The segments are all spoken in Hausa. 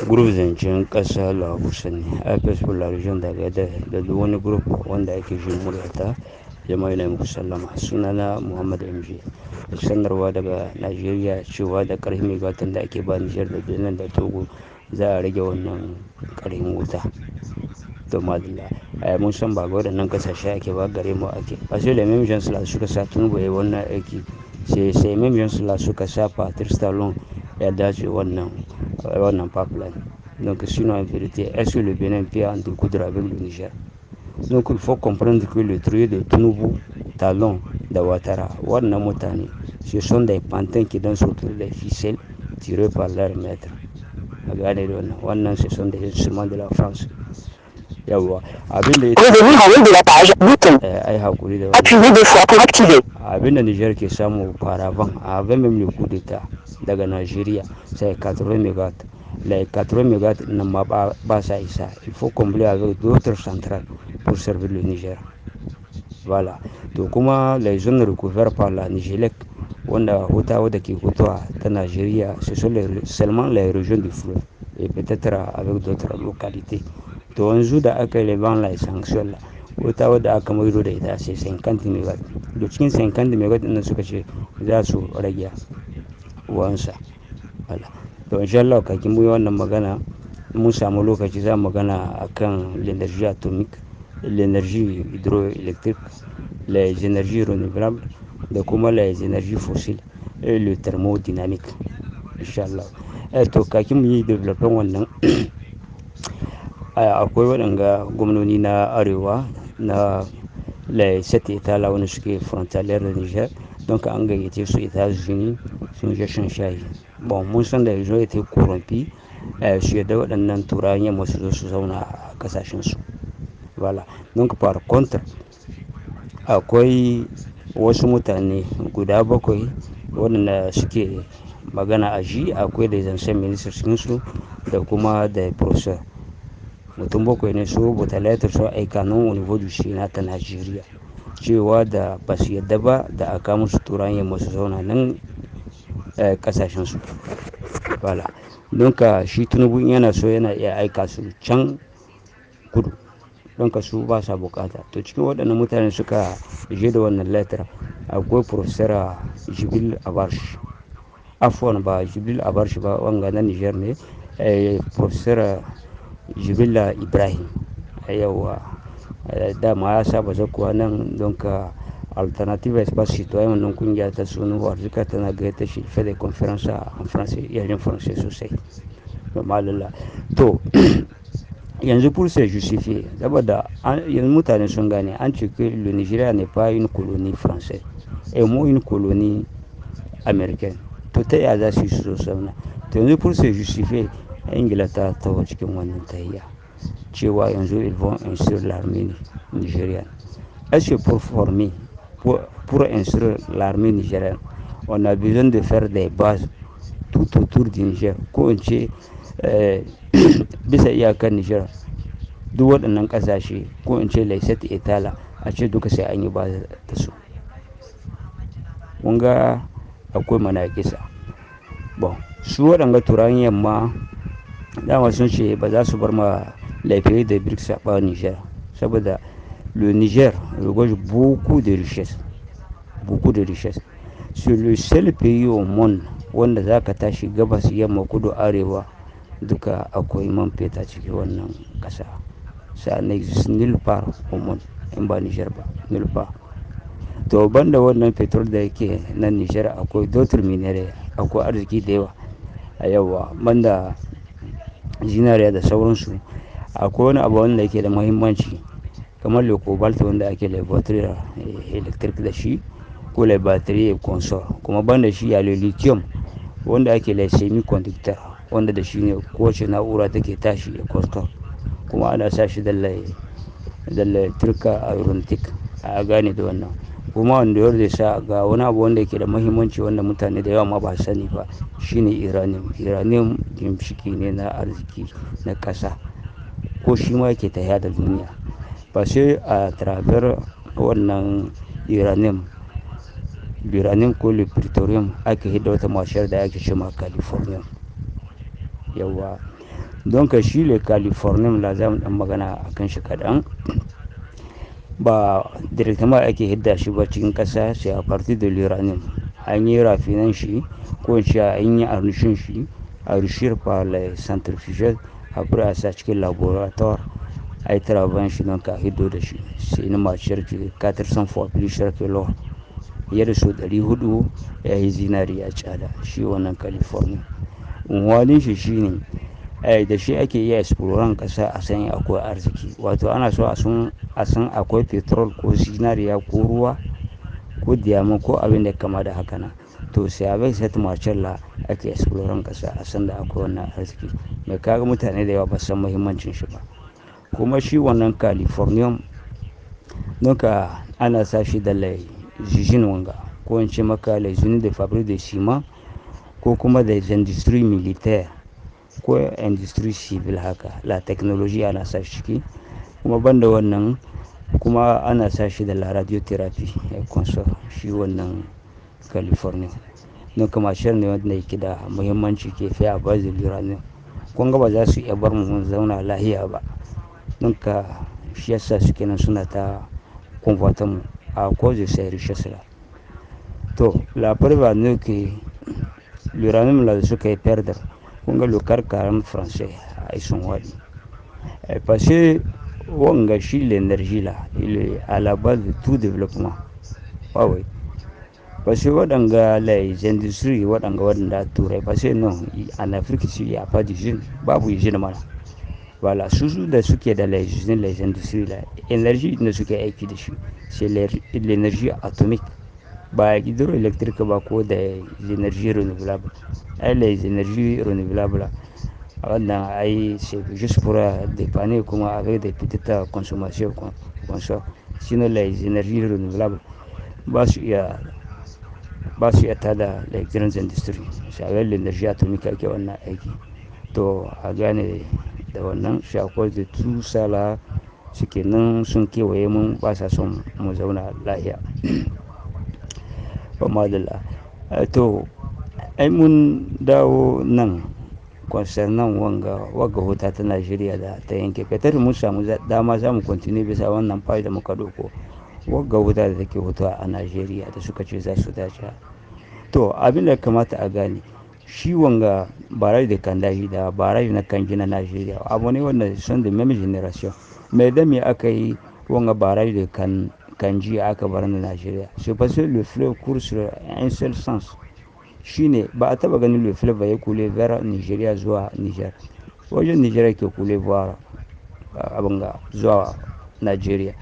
group zancen ƙasa labusa ne, IPS for la region d'Agadez da duk wani group wanda ake jin muryata. Jama'a ina muku sallama, sunana Muhammad MJ. Sanarwa daga Najeriya cewa da ƙarfin megawatan da ake ba Nijar da Benin da Togo za a rage wannan ƙarfin wuta. To madalla, mun san ba ga waɗannan ƙasashe ake ba, gare mu ake. Parce les mêmes gens là suka sa Tinubu yayi wannan aiki, sai mêmes gens là suka sa Patrice Talon ya dace wannan pipeline. Donc sinon en vérité, est-ce que le Bénin peut en découdre avec le Niger? Donc il faut comprendre que le trio de Tinubu, Talon da Ouattara, wannan mutane, ce sont des pantins qui dansent autour des ficelles tirées par leur maître. A gane da wannan ce sont des instruments de la France. Yawwa, abin da ai hakuri da wannan. Abin da Niger ke samu paravan avec même le coup d'état daga Nigeria, c'est 80 MW. Les 80 MW nan ma ba sa isa. Il faut combler avec d'autres centrales pour servir le Niger. Voilà. To kuma les zones recouvertes par la Nigélec, wanda wuta wadda ke fitowa ta Nigeria, ce sont seulement les régions du fleuve et peut-être avec d'autres localités. To yanzu da aka yi leban la sanction la, wuta wadda aka maido da ita sai 50 MW. Da cikin 50 MW ɗin suka ce za su rage wansa. Voilà. To insha Allah kakin mu yi wannan magana, mun samu lokaci za mu magana akan l'énergie atomique, l'énergie hydroélectrique, les énergies renouvelables da kuma les énergies fossiles et le thermodynamique. Insha Allah. To kakin mu yi development wannan akwai waɗanga gwamnoni na arewa na les 7 états là wanda suke frontalier da Niger, donc an gayyace su États-Unis sun je shan shayi. Bon, mun san da yanzu ya ta corrompi su yadda waɗannan turawan yamma su zo su zauna a ƙasashensu. Voilà. Donc par contre akwai wasu mutane guda 7 waɗanda suke magana a ji, akwai da anciens ministres cikinsu da kuma da professeur. Mutum 7 ne su rubuta letter su aika nan au niveau du Sénat ta Nigeria cewa da ba su yadda ba da aka musu turawan yamma su zauna nan ƙasashensu. Voilà. Donc shi Tinubu yana so yana iya aika su can kudu, don ka su ba sa bukata. To cikin waɗannan mutane suka je da wannan letter akwai professeur Jibril Abarshi. Afwan, ba Jibril Abarshi ba, wanga na Niger ne, professeur Jibril Ibrahim. Yawwa, dama ya saba zakuwa nan, don ka Alternative Espace Citoyen wannan kungiya ta sunu arzika tana gayyata shi fait des conférences en français, yaren français sosai. Malala. To yanzu pour se justifier, saboda yanzu mutane sun gane an ce que le Nigeria n'est pas une colonie française et mo une colonie américaine. To ta yaya za su yi su zauna? To yanzu pour se justifier, Ingila ta taho cikin wannan tayya cewa yanzu ils vont instruire l'armée nigérienne. Est-ce que pour instruire l'armée nigérienne, on a besoin de faire des bases tout autour du Niger, ko in ce bisa iyakar Niger, duk waɗannan ƙasashe, ko in ce les 7 états là, a ce duka sai an yi ba da su? Kun ga akwai manakisa. Bon, su waɗanga turawan yamma dama sun ce ba za su bar ma les pays de BRICS a ba Niger, saboda le Niger regorge beaucoup de richesses. C'est le seul pays au monde wanda za ka tashi gabas, yamma, kudu, arewa duka akwai man feta cikin wannan ƙasa. Ça n'existe nulle part au monde in ba Niger ba, nulle part. To banda wannan petrol da yake nan Niger, akwai d'autres minerais, akwai arziki da yawa. A yawa, banda zinariya da sauransu, akwai wani abu wanda yake da muhimmanci kamar le cobalt wanda ake le voiture électrique da shi, ko le batterie et consort. Kuma banda shi ya le lithium wanda ake le semi-conductor, wanda da shi ne kowace na'ura take tashi da consort, kuma ana sa shi dalle turka aeronautic. A gane da wannan. Kuma wanda yau zai sa ga wani abu wanda yake da muhimmanci wanda mutane da yawa ma ba sani ba, shine uranium gimshiki ne na arziki na ƙasa, ko shi ma yake tafiya da duniya. Ba sai a travers wannan uranium ko le plutonium ake hidda wata mashar da ake ce ma californium. Yawwa. don ka shi le californium la za mu dan magana a kan shi kaɗan. Ba directement ake hidda shi ba cikin ƙasa, sai a partir de l'uranium an yi rafinan shi ko in ce an yi enrichir shi enrichir par les centrifugeurs, après a sa cikin laboratoire a yi travail shi don ka hiddo da shi. C'est une matière qui est 400 fois plus cher que l'or, fiye da so 400 ya yi zinariya tsada shi wannan californium. Unhwanin shi shine da shi ake iya exploran ƙasa a san akwai arziki, wato ana so a san akwai petrol ko zinariya ko ruwa ko diamond ko abin da kama da haka nan. To sai avec cette matière la ake exploran ƙasa a san da akwai wannan arziki. Mai kaga mutane da yawa ba san muhimmancin shi ba. Kuma shi wannan californium nuka ana sa shi da lai usines wanga ko in ce maka les usines de fabrique de ciment ko kuma des industries militaires ko industrie civil haka, la technologie ana sa shi ciki. Kuma banda wannan kuma ana sa shi da la radiotherapy consort shi wannan californium. Don ka mashar ne wanda yake da muhimmanci ke fi a base de l'uranium. Kun ga ba za su iya bar mu zauna lahiya ba, don ka shi yasa suke nan suna ta convoitant mu a cause de ces richesses là. To la preuve ne que l'uranium là suka yi perdre, kun ga le carcan français a sun waɗi. Parce que wanga shi l'énergie là il est à la base de tout développement. Ouais. Parce que waɗanga les industries waɗanda turai, parce que non en Afrique il n'y a pas d'usine, babu usine mana. Voilà, su da suke da les usines les industries là, énergie ne suke aiki da shi c'est l'énergie atomique, ba hydroélectrique ba ko da énergie renouvelable. Les énergies renouvelables wannan ai c'est juste pour dépanner kuma avec des petites consommations comme ça. Sinon les énergies renouvelables ba su iya tada les grandes industries, c'est avec l'énergie atomique ake wannan aiki. To a gane da wannan shi a cause de tout ça là suke nan sun kewaye mun ba sa son mu zauna lahiya. Ba madalla. To ai mun dawo nan concernant wanga wuta ta Najeriya da ta yanke. Petar mun samu dama za mu continue bisa wannan fari da muka ɗauko wagga wuta da take hutuwa a Najeriya da suka ce za su dace. To abin da kamata a gane shi wanga barrage da Kandaji da barrage na Kanji na Najeriya abu ne wanda son da même generation. Mai da me aka yi wanga barrage da Kanji aka bar na Najeriya? C'est parce que le fleuve court sur un seul sens. Shine ba a taba ganin le fleuve ya kule vers Nigeria zuwa Niger. Wajen Nigeria ke kule zuwa abanga zuwa Najeriya.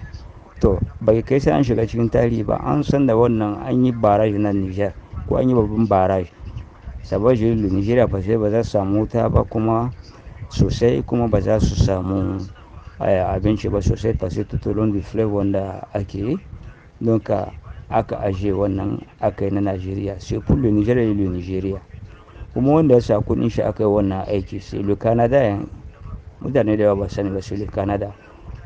To bai kai sai an shiga cikin tarihi ba an san da wannan an yi barrage na Niger ko an yi babban barrage. Saboda Nigeria ba za su samu wuta ba kuma sosai, kuma ba za su samu abinci ba sosai parce que tout au long du fleuve wanda ake yi, don ka aka aje wannan aka yi na Najeriya sai pour le Niger et le Nigeria. Kuma wanda ya sa kudin shi aka yi wannan aiki sai le Canada, mutane da yawa ba sani ba sai le Canada.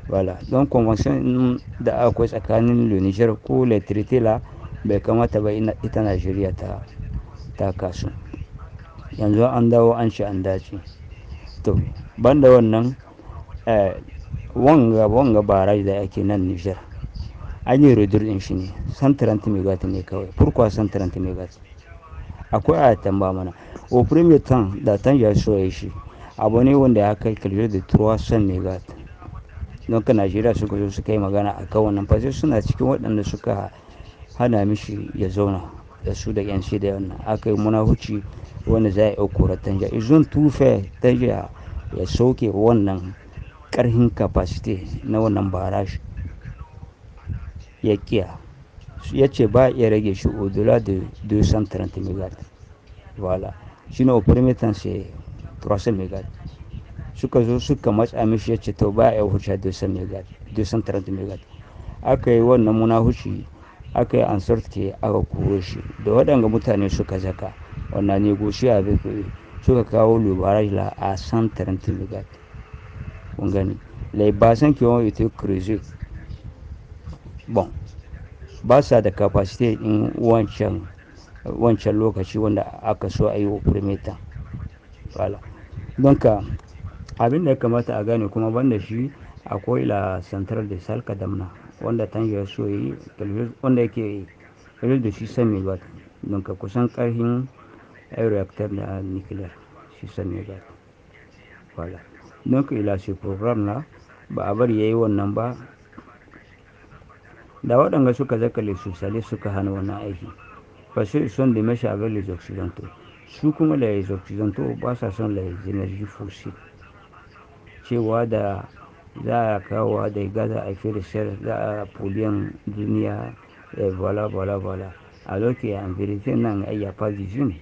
Voilà, donc convention da akwai tsakanin le Niger ko le traité là bai kamata ba ita Najeriya ta kasu. Yanzu an dawo an ci an dace. To banda wannan wanga barrage da ake nan Niger an yi redur din shi ne 130 megawatt ne kawai. Pourquoi 130 megawatt? Akwai a tamba mana au premier temps da Tanja so ya shi abu ne wanda ya kai kalbir da 300 megawatt. Don ka Najeriya suka zo suka yi magana a kan wannan fashe suna cikin waɗanda suka hana mishi ya zauna da su da yan da wannan aka yi munahuci wanda za a yi kora Tanja. Izon tufe Tanja ya sauke wannan ƙarhin capacity na wannan barrage ya kiya, ya ce ba ya rage shi au-delà de 230 megawatt. Voilà, shine au premier temps c'est 300 megawatt. Suka zo suka matsa mishi ya ce to ba ya huce 230 megawatt. Aka yi wannan munahuci aka yi an sorte aka koro shi da waɗanga mutane suka zaka wannan negotiate avec suka kawo le barrage là à 130 megawatt. Kun gani les bassins qui ont été creusés bon ba sa da capacité din wancan lokaci wanda aka so a yi wa premier temps. Voilà, donc abin da ya kamata a gane kuma banda shi akwai la central de sal kadamna wanda tangier so yi wanda yake da shi sami ba don ka kusan karhin reactor da nuclear shi sami ba wala don ka ila shi program na ba a bari yayi wannan ba da waɗanda suka zaka le socialist suka hana wannan aiki parce qu'ils sont des méchants avec les occidentaux su kuma les occidentaux ba sa son les énergies fossiles cewa da za a kawo da gaza a fi da za a poliyan duniya bala a lokaci a vérité nan il y a pas d'usine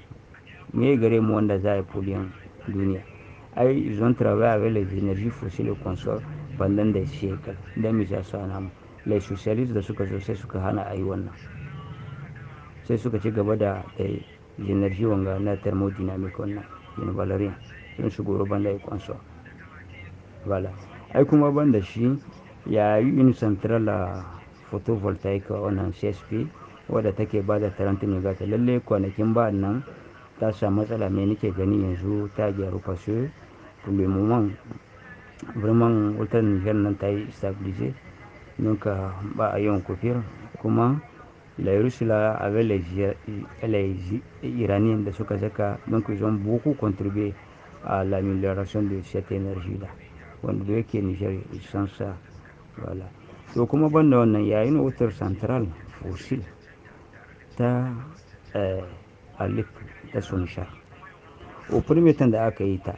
me gare mu wanda za a poliyan duniya ai ils ont travaillé avec les énergies fossiles consort pendant des siècles da mi za su hana mu les socialistes da suka zo sai suka hana a yi wannan sai suka ci gaba da energy wanga na thermodynamic wannan yin valerian sun shigo banda ya consort voilà ai kuma banda shi ya yi une central photovoltaic wannan csp wadda take ba da 30 megawatt lalle kwanakin ba nan ta samu matsala mai nake gani yanzu ta gyaru fashe le moment vraiment wutar niger nan ta yi stabilize donc ba a yawan kufir kuma la Russie là avec les Iraniens de suka zaka donc ils ont beaucoup contribué à l'amélioration de cette énergie là wanda da yake Niger ils sont ça voilà to kuma banda wannan yayin wutar central fossil ta alif ta Sonishar au premier temps da aka yi ta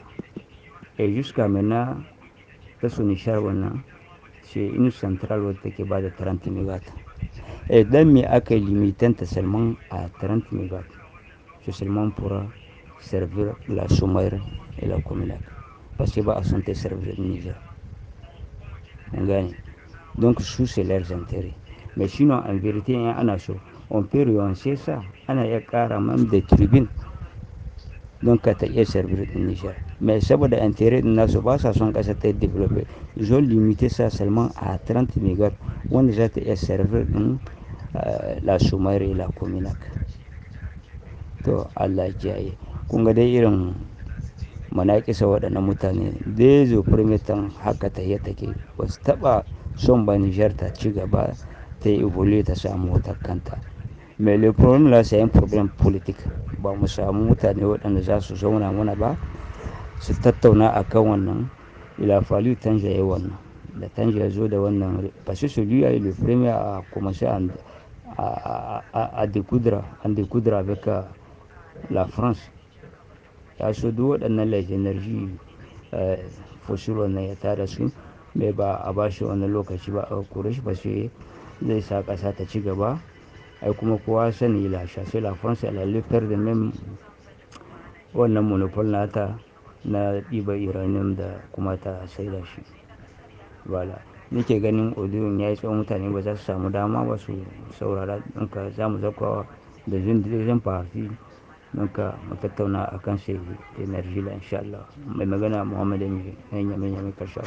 et jusqu'à maintenant ta Sonishar wannan c'est une centrale wadda take ba da 30 megawatt et dan me aka limitant seulement à 30 megawatt c'est seulement pour servir la Somaire et la Cominac parce que ba a son servir le Niger on gagne donc sous c'est leurs intérêts mais sinon en vérité on peut relancer ça ana ya kara même des tribunes donc ta iya servir le Niger mais saboda intérêt nasu ba sa son kasa ta développer ils ont limité ça seulement à 30 megawatt wanda za ta iya servir la Somaire et la Cominac to Allah kiyaye kun ga dai irin manaƙisa waɗannan mutane dai zo firmitan haka ta yi take ba su taɓa son ba Niger ta ci gaba ta yi evolue ta samu wata kanta mais le problème là c'est un problème politique ba mu samu mutane waɗanda za su zauna mana ba su tattauna a kan wannan il a fallu Tanja ya wannan da Tanja ya zo da wannan parce que celui là le premier a commencé à découdre avec la France ya so duk waɗannan les énergies fossile wannan ya tada su mai ba a ba shi wannan lokaci ba a kore shi ba sai zai sa ƙasa ta ci gaba ai kuma kowa sani lasha sai la France elle allait perdre même wannan monopole nata na ɗiba uranium da kuma ta saida shi voilà nake ganin audio ya yi tsawon mutane ba za su samu dama ba su saurara don ka za mu zakwa da zin party don ka mu tattauna a kan sai energy la insha Allah mai magana Muhammad Yami karshe